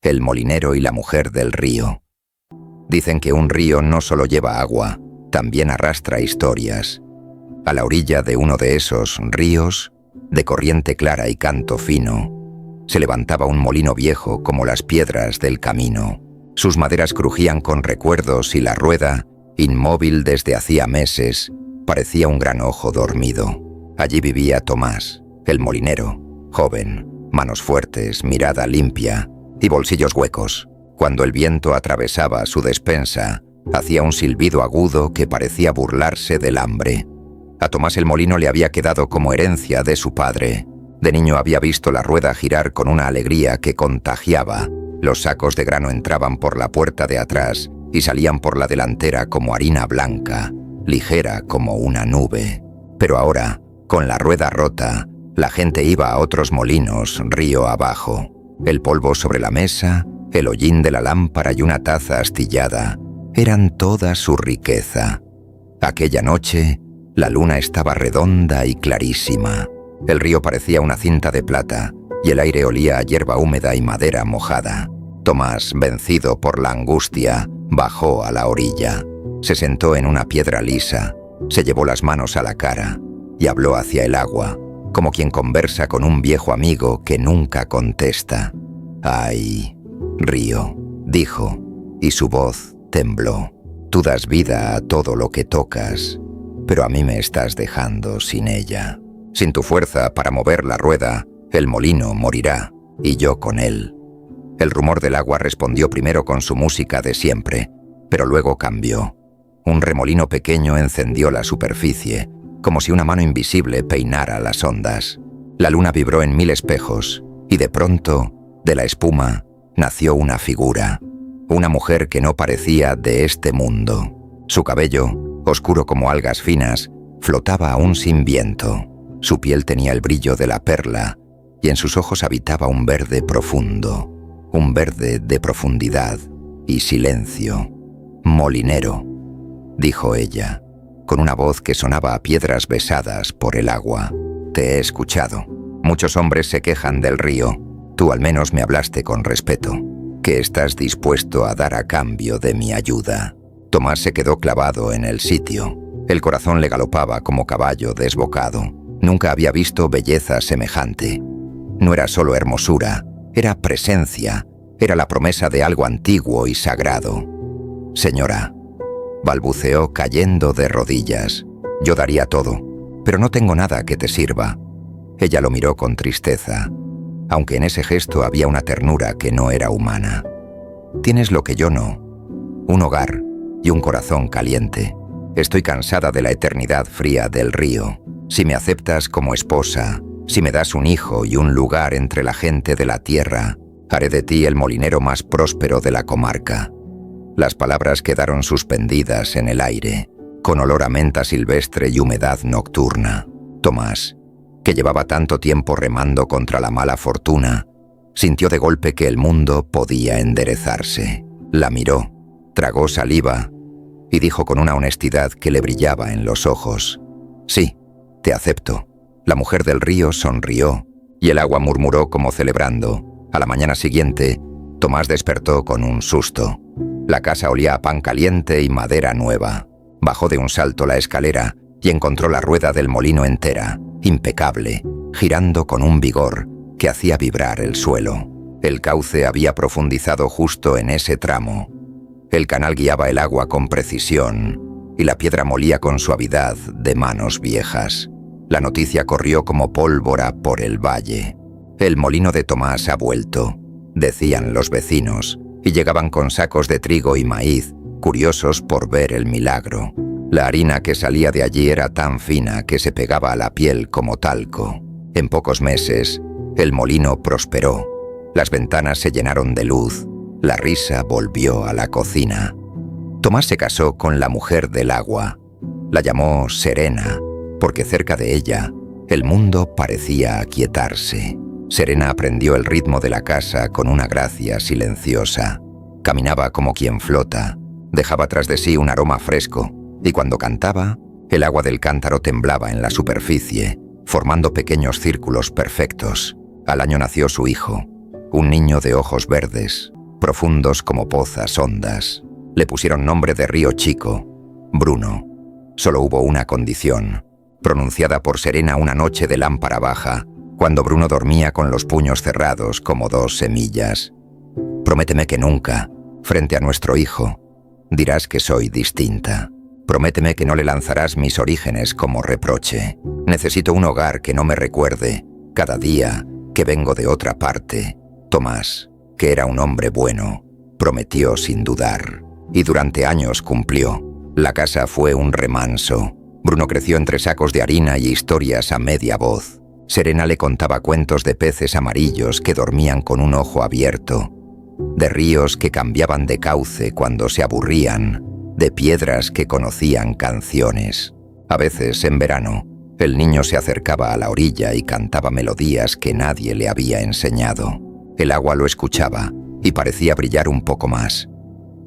el molinero y la mujer del río. Dicen que un río no solo lleva agua, también arrastra historias. A la orilla de uno de esos ríos, de corriente clara y canto fino, se levantaba un molino viejo como las piedras del camino. Sus maderas crujían con recuerdos y la rueda, inmóvil desde hacía meses, parecía un gran ojo dormido. Allí vivía Tomás, el molinero, joven, manos fuertes, mirada limpia y bolsillos huecos. Cuando el viento atravesaba su despensa, hacía un silbido agudo que parecía burlarse del hambre. A Tomás el molino le había quedado como herencia de su padre. De niño había visto la rueda girar con una alegría que contagiaba. Los sacos de grano entraban por la puerta de atrás y salían por la delantera como harina blanca, ligera como una nube. Pero ahora, con la rueda rota, la gente iba a otros molinos río abajo. El polvo sobre la mesa, el hollín de la lámpara y una taza astillada eran toda su riqueza. Aquella noche, la luna estaba redonda y clarísima. El río parecía una cinta de plata y el aire olía a hierba húmeda y madera mojada. Tomás, vencido por la angustia, bajó a la orilla. Se sentó en una piedra lisa, se llevó las manos a la cara y habló hacia el agua, como quien conversa con un viejo amigo que nunca contesta. «Ay, río», dijo, y su voz tembló. «Tú das vida a todo lo que tocas, pero a mí me estás dejando sin ella. Sin tu fuerza para mover la rueda, el molino morirá, y yo con él». El rumor del agua respondió primero con su música de siempre, pero luego cambió. Un remolino pequeño encendió la superficie, como si una mano invisible peinara las ondas. La luna vibró en 1000 espejos, y de pronto, de la espuma, nació una figura. Una mujer que no parecía de este mundo. Su cabello, oscuro como algas finas, flotaba aún sin viento. Su piel tenía el brillo de la perla, y en sus ojos habitaba un verde profundo. Un verde de profundidad y silencio. «Molinero», dijo ella, con una voz que sonaba a piedras besadas por el agua. «Te he escuchado. Muchos hombres se quejan del río. Tú al menos me hablaste con respeto. ¿Qué estás dispuesto a dar a cambio de mi ayuda?» Tomás se quedó clavado en el sitio. El corazón le galopaba como caballo desbocado. Nunca había visto belleza semejante. No era solo hermosura, era presencia, era la promesa de algo antiguo y sagrado. «Señora», balbuceó cayendo de rodillas, «yo daría todo, pero no tengo nada que te sirva». Ella lo miró con tristeza, aunque en ese gesto había una ternura que no era humana. «Tienes lo que yo no, un hogar y un corazón caliente. Estoy cansada de la eternidad fría del río. Si me aceptas como esposa, si me das un hijo y un lugar entre la gente de la tierra, haré de ti el molinero más próspero de la comarca». Las palabras quedaron suspendidas en el aire, con olor a menta silvestre y humedad nocturna. Tomás, que llevaba tanto tiempo remando contra la mala fortuna, sintió de golpe que el mundo podía enderezarse. La miró, tragó saliva y dijo con una honestidad que le brillaba en los ojos: «Sí, te acepto». La mujer del río sonrió y el agua murmuró como celebrando. A la mañana siguiente, Tomás despertó con un susto. La casa olía a pan caliente y madera nueva. Bajó de un salto la escalera y encontró la rueda del molino entera, impecable, girando con un vigor que hacía vibrar el suelo. El cauce había profundizado justo en ese tramo. El canal guiaba el agua con precisión y la piedra molía con suavidad de manos viejas. La noticia corrió como pólvora por el valle. «El molino de Tomás ha vuelto», decían los vecinos, y llegaban con sacos de trigo y maíz, curiosos por ver el milagro. La harina que salía de allí era tan fina que se pegaba a la piel como talco. En pocos meses, el molino prosperó. Las ventanas se llenaron de luz. La risa volvió a la cocina. Tomás se casó con la mujer del agua. La llamó Serena, porque cerca de ella, el mundo parecía aquietarse. Serena aprendió el ritmo de la casa con una gracia silenciosa. Caminaba como quien flota, dejaba tras de sí un aroma fresco, y cuando cantaba, el agua del cántaro temblaba en la superficie, formando pequeños círculos perfectos. Al año nació su hijo. un niño de ojos verdes, profundos como pozas hondas. Le pusieron nombre de río chico, Bruno. Solo hubo una condición, pronunciada por Serena una noche de lámpara baja, cuando Bruno dormía con los puños cerrados como 2 semillas. Prométeme que nunca, frente a nuestro hijo, dirás que soy distinta. Prométeme que no le lanzarás mis orígenes como reproche. Necesito un hogar que no me recuerde, cada día, que vengo de otra parte. Tomás, que era un hombre bueno, prometió sin dudar. Y durante años cumplió. La casa fue un remanso. Bruno creció entre sacos de harina y historias a media voz. Serena le contaba cuentos de peces amarillos que dormían con un ojo abierto, de ríos que cambiaban de cauce cuando se aburrían, de piedras que conocían canciones. A veces, en verano, el niño se acercaba a la orilla y cantaba melodías que nadie le había enseñado. El agua lo escuchaba y parecía brillar un poco más.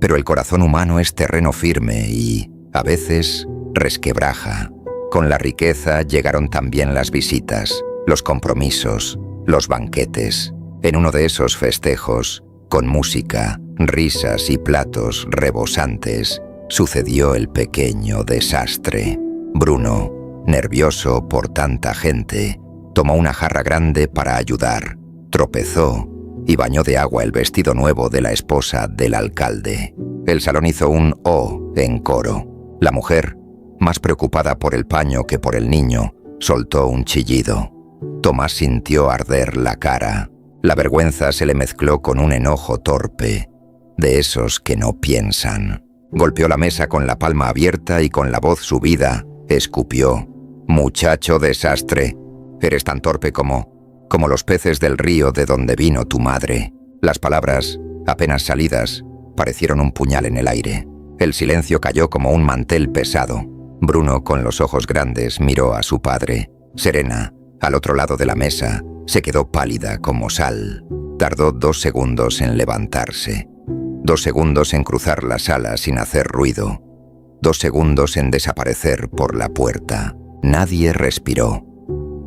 Pero el corazón humano es terreno firme y, a veces, resquebraja. Con la riqueza llegaron también las visitas, los compromisos, los banquetes. En uno de esos festejos, con música, risas y platos rebosantes, sucedió el pequeño desastre. Bruno, nervioso por tanta gente, tomó una jarra grande para ayudar, tropezó y bañó de agua el vestido nuevo de la esposa del alcalde. El salón hizo un «oh» en coro. La mujer, más preocupada por el paño que por el niño, soltó un chillido. Tomás sintió arder la cara. La vergüenza se le mezcló con un enojo torpe, de esos que no piensan. Golpeó la mesa con la palma abierta y con la voz subida, escupió. «Muchacho desastre, eres tan torpe como los peces del río de donde vino tu madre». Las palabras, apenas salidas, parecieron un puñal en el aire. El silencio cayó como un mantel pesado. Bruno, con los ojos grandes, miró a su padre. Serena, al otro lado de la mesa, se quedó pálida como sal. Tardó 2 segundos en levantarse. 2 segundos en cruzar la sala sin hacer ruido. 2 segundos en desaparecer por la puerta. Nadie respiró.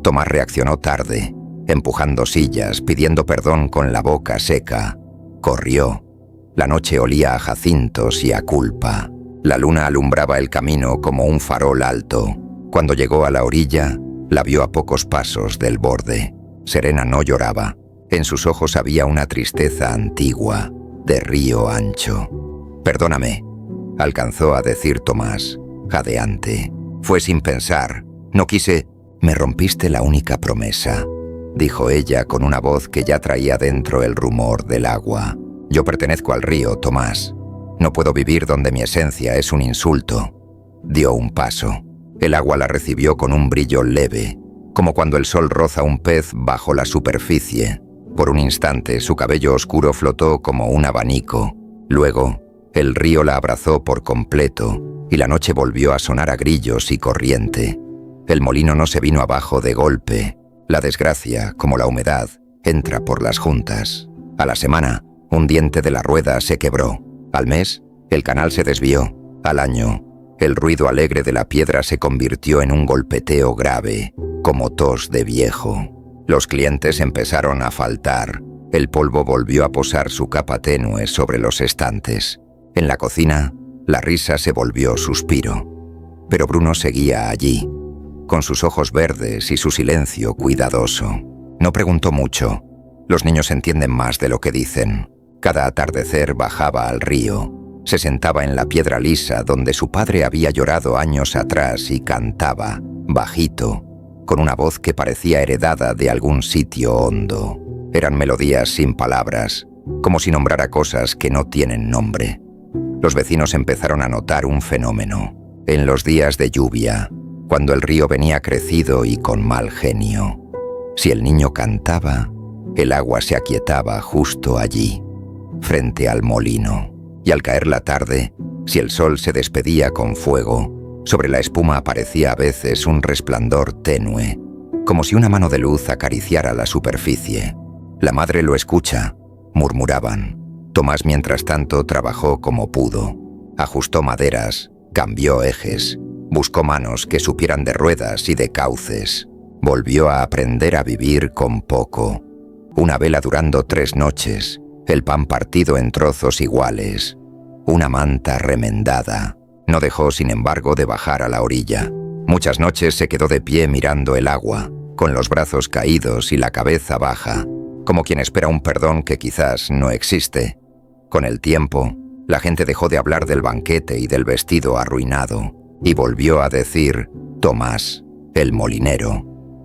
Tomás reaccionó tarde, empujando sillas, pidiendo perdón con la boca seca. Corrió. La noche olía a jacintos y a culpa. La luna alumbraba el camino como un farol alto. Cuando llegó a la orilla, la vio a pocos pasos del borde. Serena no lloraba. En sus ojos había una tristeza antigua, de río ancho. «Perdóname», alcanzó a decir Tomás, jadeante. «Fue sin pensar. No quise». «Me rompiste la única promesa», dijo ella con una voz que ya traía dentro el rumor del agua. «Yo pertenezco al río, Tomás. No puedo vivir donde mi esencia es un insulto». Dio un paso. El agua la recibió con un brillo leve, como cuando el sol roza un pez bajo la superficie. Por un instante su cabello oscuro flotó como un abanico. Luego, el río la abrazó por completo y la noche volvió a sonar a grillos y corriente. El molino no se vino abajo de golpe. La desgracia, como la humedad, entra por las juntas. A la semana, un diente de la rueda se quebró. Al mes, el canal se desvió. Al año, el ruido alegre de la piedra se convirtió en un golpeteo grave, como tos de viejo. Los clientes empezaron a faltar. El polvo volvió a posar su capa tenue sobre los estantes. En la cocina, la risa se volvió suspiro. Pero Bruno seguía allí, con sus ojos verdes y su silencio cuidadoso. No preguntó mucho. Los niños entienden más de lo que dicen. Cada atardecer bajaba al río. Se sentaba en la piedra lisa donde su padre había llorado años atrás y cantaba, bajito, con una voz que parecía heredada de algún sitio hondo. Eran melodías sin palabras, como si nombrara cosas que no tienen nombre. Los vecinos empezaron a notar un fenómeno. En los días de lluvia, cuando el río venía crecido y con mal genio, si el niño cantaba, el agua se aquietaba justo allí, frente al molino. Y al caer la tarde, si el sol se despedía con fuego, sobre la espuma aparecía a veces un resplandor tenue, como si una mano de luz acariciara la superficie. «La madre lo escucha», murmuraban. Tomás, mientras tanto, trabajó como pudo. Ajustó maderas, cambió ejes, buscó manos que supieran de ruedas y de cauces. Volvió a aprender a vivir con poco. una vela durando 3 noches, el pan partido en trozos iguales, una manta remendada. No dejó, sin embargo, de bajar a la orilla. Muchas noches se quedó de pie mirando el agua, con los brazos caídos y la cabeza baja, como quien espera un perdón que quizás no existe. Con el tiempo, la gente dejó de hablar del banquete y del vestido arruinado, y volvió a decir Tomás, el molinero,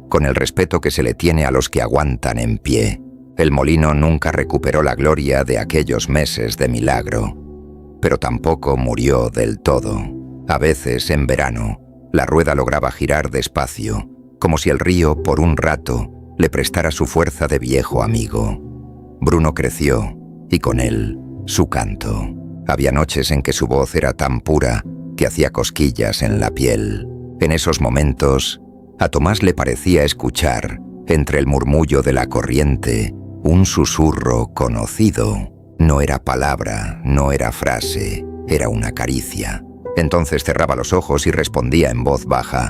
con el respeto que se le tiene a los que aguantan en pie. El molino nunca recuperó la gloria de aquellos meses de milagro, pero tampoco murió del todo. A veces, en verano, la rueda lograba girar despacio, como si el río, por un rato, le prestara su fuerza de viejo amigo. Bruno creció, y con él, su canto. Había noches en que su voz era tan pura que hacía cosquillas en la piel. En esos momentos, a Tomás le parecía escuchar, entre el murmullo de la corriente, un susurro conocido. No era palabra, no era frase, era una caricia. Entonces cerraba los ojos y respondía en voz baja: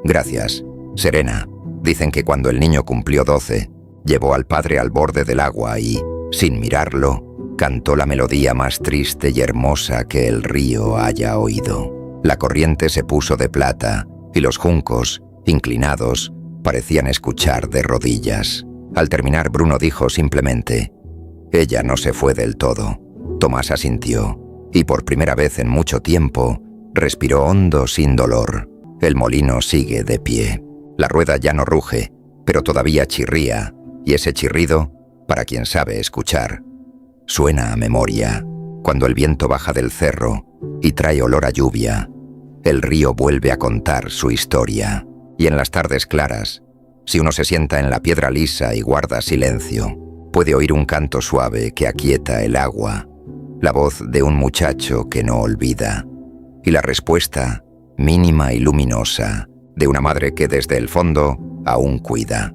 «Gracias, Serena». Dicen que cuando el niño cumplió 12, llevó al padre al borde del agua y, sin mirarlo, cantó la melodía más triste y hermosa que el río haya oído. La corriente se puso de plata y los juncos, inclinados, parecían escuchar de rodillas. Al terminar, Bruno dijo simplemente: «Ella no se fue del todo». Tomás asintió, y por primera vez en mucho tiempo, respiró hondo sin dolor. El molino sigue de pie. La rueda ya no ruge, pero todavía chirría, y ese chirrido, para quien sabe escuchar, suena a memoria. Cuando el viento baja del cerro y trae olor a lluvia, el río vuelve a contar su historia. Y en las tardes claras, si uno se sienta en la piedra lisa y guarda silencio, puede oír un canto suave que aquieta el agua, la voz de un muchacho que no olvida, y la respuesta, mínima y luminosa, de una madre que desde el fondo aún cuida.